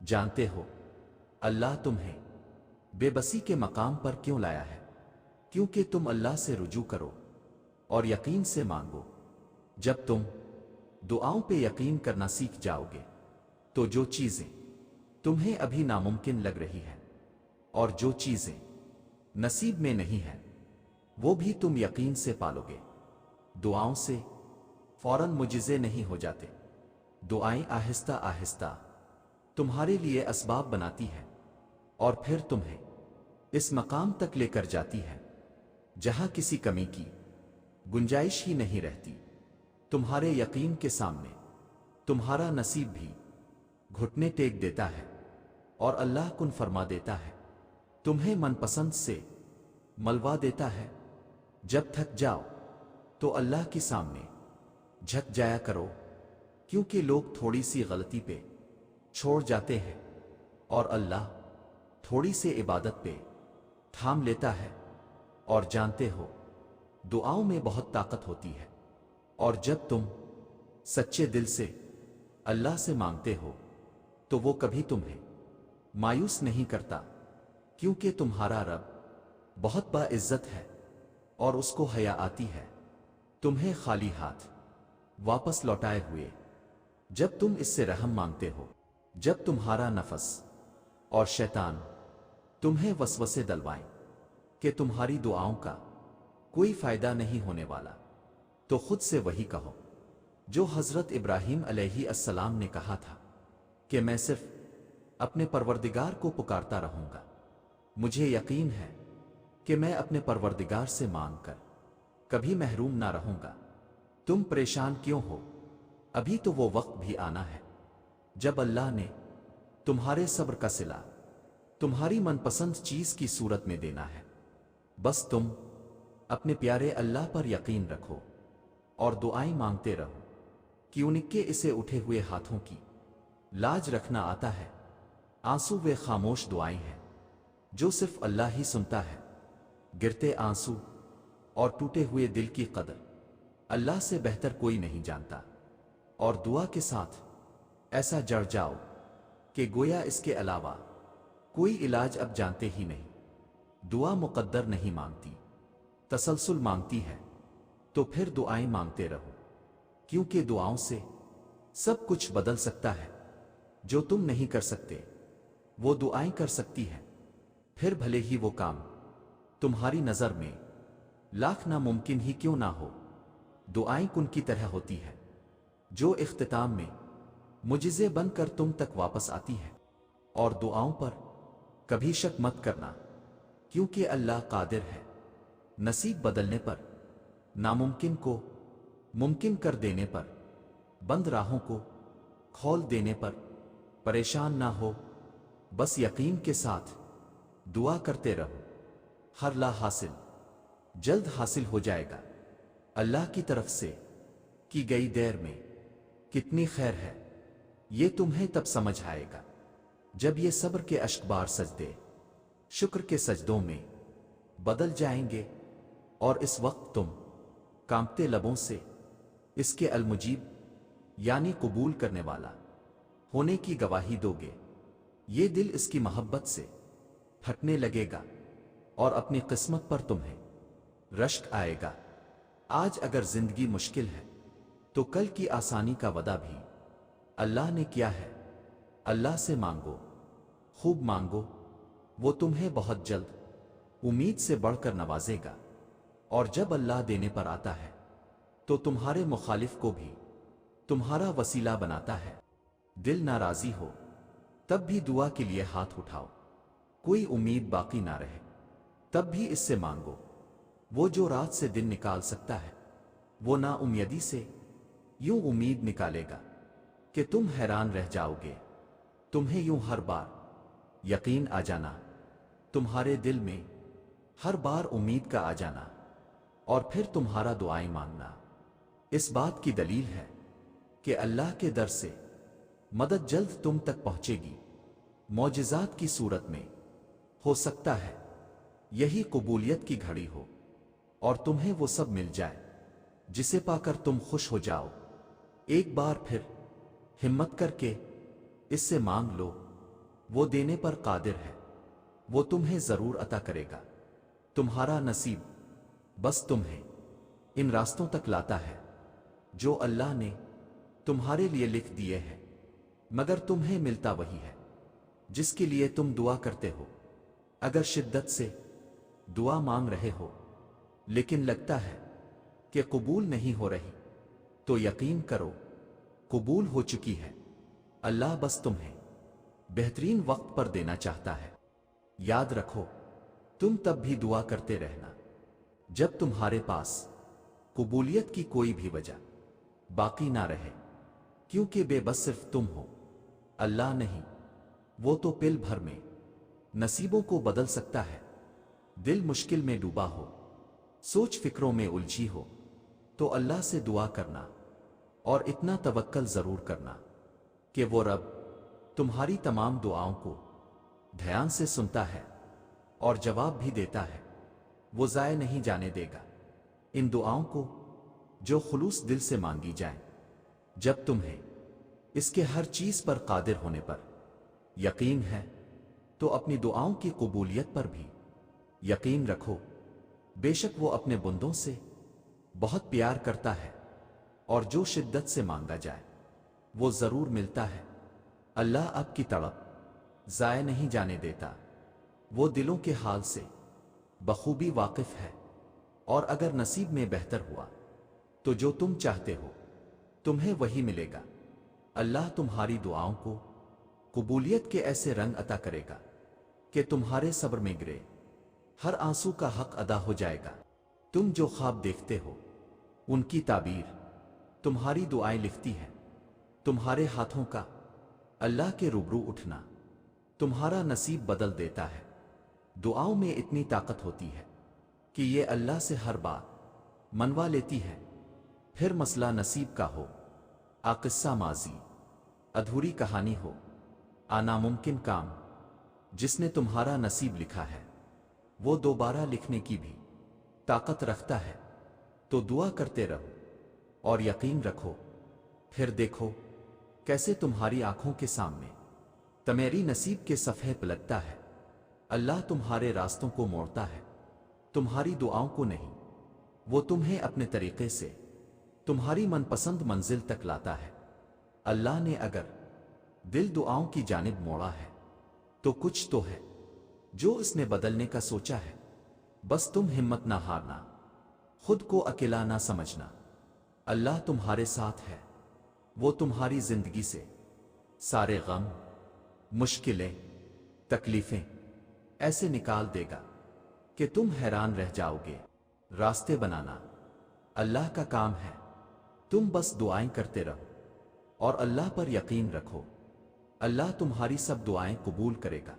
جانتے ہو اللہ تمہیں بے بسی کے مقام پر کیوں لایا ہے؟ کیونکہ تم اللہ سے رجوع کرو اور یقین سے مانگو۔ جب تم دعاؤں پہ یقین کرنا سیکھ جاؤ گے تو جو چیزیں تمہیں ابھی ناممکن لگ رہی ہیں اور جو چیزیں نصیب میں نہیں ہیں وہ بھی تم یقین سے پالو گے۔ دعاؤں سے فوراً معجزے نہیں ہو جاتے، دعائیں آہستہ آہستہ تمہارے لیے اسباب بناتی ہیں اور پھر تمہیں اس مقام تک لے کر جاتی ہے جہاں کسی کمی کی گنجائش ہی نہیں رہتی۔ تمہارے یقین کے سامنے تمہارا نصیب بھی گھٹنے ٹیک دیتا ہے اور اللہ کن فرما دیتا ہے، تمہیں من پسند سے ملوا دیتا ہے۔ جب تھک جاؤ تو اللہ کے سامنے جھک جایا کرو، کیونکہ لوگ تھوڑی سی غلطی پہ چھوڑ جاتے ہیں اور اللہ تھوڑی سی عبادت پہ تھام لیتا ہے۔ اور جانتے ہو دعاؤں میں بہت طاقت ہوتی ہے، اور جب تم سچے دل سے اللہ سے مانگتے ہو تو وہ کبھی تمہیں مایوس نہیں کرتا، کیونکہ تمہارا رب بہت باعزت ہے اور اس کو حیا آتی ہے تمہیں خالی ہاتھ واپس لوٹائے ہوئے۔ جب تم اس سے رحم مانگتے ہو، جب تمہارا نفس اور شیطان تمہیں وسوسے دلوائیں کہ تمہاری دعاؤں کا کوئی فائدہ نہیں ہونے والا، تو خود سے وہی کہو جو حضرت ابراہیم علیہ السلام نے کہا تھا کہ میں صرف اپنے پروردگار کو پکارتا رہوں گا، مجھے یقین ہے کہ میں اپنے پروردگار سے مانگ کر کبھی محروم نہ رہوں گا۔ تم پریشان کیوں ہو؟ ابھی تو وہ وقت بھی آنا ہے جب اللہ نے تمہارے صبر کا صلہ تمہاری من پسند چیز کی صورت میں دینا ہے۔ بس تم اپنے پیارے اللہ پر یقین رکھو اور دعائیں مانگتے رہو، کیونکہ اسے اٹھے ہوئے ہاتھوں کی لاج رکھنا آتا ہے۔ آنسو وہ خاموش دعائیں ہیں جو صرف اللہ ہی سنتا ہے۔ گرتے آنسو اور ٹوٹے ہوئے دل کی قدر اللہ سے بہتر کوئی نہیں جانتا، اور دعا کے ساتھ ایسا جڑ جاؤ کہ گویا اس کے علاوہ کوئی علاج اب جانتے ہی نہیں۔ دعا مقدر نہیں مانگتی، تسلسل مانگتی ہے، تو پھر دعائیں مانگتے رہو، کیونکہ دعاؤں سے سب کچھ بدل سکتا ہے۔ جو تم نہیں کر سکتے وہ دعائیں کر سکتی ہیں، پھر بھلے ہی وہ کام تمہاری نظر میں لاکھ ناممکن ہی کیوں نہ ہو۔ دعائیں کن کی طرح ہوتی ہے جو اختتام میں معجزے بن کر تم تک واپس آتی ہے۔ اور دعاؤں پر کبھی شک مت کرنا، کیونکہ اللہ قادر ہے نصیب بدلنے پر، ناممکن کو ممکن کر دینے پر، بند راہوں کو کھول دینے پر۔ پریشان نہ ہو، بس یقین کے ساتھ دعا کرتے رہو، ہر لا حاصل جلد حاصل ہو جائے گا۔ اللہ کی طرف سے کی گئی دیر میں کتنی خیر ہے یہ تمہیں تب سمجھ آئے گا جب یہ صبر کے اشکبار سجدے شکر کے سجدوں میں بدل جائیں گے، اور اس وقت تم کانپتے لبوں سے اس کے المجیب یعنی قبول کرنے والا ہونے کی گواہی دو گے۔ یہ دل اس کی محبت سے پھٹنے لگے گا اور اپنی قسمت پر تمہیں رشک آئے گا۔ آج اگر زندگی مشکل ہے تو کل کی آسانی کا وعدہ بھی اللہ نے کیا ہے۔ اللہ سے مانگو، خوب مانگو، وہ تمہیں بہت جلد امید سے بڑھ کر نوازے گا۔ اور جب اللہ دینے پر آتا ہے تو تمہارے مخالف کو بھی تمہارا وسیلہ بناتا ہے۔ دل ناراضی ہو تب بھی دعا کے لیے ہاتھ اٹھاؤ، کوئی امید باقی نہ رہے تب بھی اس سے مانگو۔ وہ جو رات سے دن نکال سکتا ہے وہ نا امیدی سے یوں امید نکالے گا کہ تم حیران رہ جاؤ گے۔ تمہیں یوں ہر بار یقین آ جانا، تمہارے دل میں ہر بار امید کا آ جانا، اور پھر تمہارا دعائیں مانگنا اس بات کی دلیل ہے کہ اللہ کے در سے مدد جلد تم تک پہنچے گی، معجزات کی صورت میں۔ ہو سکتا ہے یہی قبولیت کی گھڑی ہو اور تمہیں وہ سب مل جائے جسے پا کر تم خوش ہو جاؤ۔ ایک بار پھر ہمت کر کے اس سے مانگ لو، وہ دینے پر قادر ہے، وہ تمہیں ضرور عطا کرے گا۔ تمہارا نصیب بس تمہیں ان راستوں تک لاتا ہے جو اللہ نے تمہارے لیے لکھ دیے ہیں، مگر تمہیں ملتا وہی ہے جس کے لیے تم دعا کرتے ہو۔ اگر شدت سے دعا مانگ رہے ہو لیکن لگتا ہے کہ قبول نہیں ہو رہی، تو یقین کرو قبول ہو چکی ہے۔ اللہ بس تمہیں بہترین وقت پر دینا چاہتا ہے۔ یاد رکھو، تم تب بھی دعا کرتے رہنا جب تمہارے پاس قبولیت کی کوئی بھی وجہ باقی نہ رہے، کیونکہ بے بس صرف تم ہو، اللہ نہیں۔ وہ تو پل بھر میں نصیبوں کو بدل سکتا ہے۔ دل مشکل میں ڈوبا ہو، سوچ فکروں میں الجھی ہو، تو اللہ سے دعا کرنا اور اتنا توکل ضرور کرنا کہ وہ رب تمہاری تمام دعاؤں کو دھیان سے سنتا ہے اور جواب بھی دیتا ہے۔ وہ ضائع نہیں جانے دے گا ان دعاؤں کو جو خلوص دل سے مانگی جائیں۔ جب تمہیں اس کے ہر چیز پر قادر ہونے پر یقین ہے تو اپنی دعاؤں کی قبولیت پر بھی یقین رکھو۔ بے شک وہ اپنے بندوں سے بہت پیار کرتا ہے، اور جو شدت سے مانگا جائے وہ ضرور ملتا ہے۔ اللہ آپ کی تڑپ ضائع نہیں جانے دیتا، وہ دلوں کے حال سے بخوبی واقف ہے، اور اگر نصیب میں بہتر ہوا تو جو تم چاہتے ہو تمہیں وہی ملے گا۔ اللہ تمہاری دعاؤں کو قبولیت کے ایسے رنگ عطا کرے گا کہ تمہارے صبر میں گرے ہر آنسو کا حق ادا ہو جائے گا۔ تم جو خواب دیکھتے ہو ان کی تعبیر تمہاری دعائیں لکھتی ہیں۔ تمہارے ہاتھوں کا اللہ کے روبرو اٹھنا تمہارا نصیب بدل دیتا ہے۔ دعاؤں میں اتنی طاقت ہوتی ہے کہ یہ اللہ سے ہر بات منوا لیتی ہے، پھر مسئلہ نصیب کا ہو، قصہ ماضی، ادھوری کہانی ہو، ناممکن کام، جس نے تمہارا نصیب لکھا ہے وہ دوبارہ لکھنے کی بھی طاقت رکھتا ہے۔ تو دعا کرتے رہو اور یقین رکھو، پھر دیکھو کیسے تمہاری آنکھوں کے سامنے تمہاری نصیب کے صفحے پلٹتا ہے۔ اللہ تمہارے راستوں کو موڑتا ہے، تمہاری دعاؤں کو نہیں۔ وہ تمہیں اپنے طریقے سے تمہاری من پسند منزل تک لاتا ہے۔ اللہ نے اگر دل دعاؤں کی جانب موڑا ہے تو کچھ تو ہے جو اس نے بدلنے کا سوچا ہے۔ بس تم ہمت نہ ہارنا، خود کو اکیلا نہ سمجھنا۔ اللہ تمہارے ساتھ ہے، وہ تمہاری زندگی سے سارے غم، مشکلیں، تکلیفیں ایسے نکال دے گا کہ تم حیران رہ جاؤ گے۔ راستے بنانا اللہ کا کام ہے، تم بس دعائیں کرتے رہو اور اللہ پر یقین رکھو۔ اللہ تمہاری سب دعائیں قبول کرے گا۔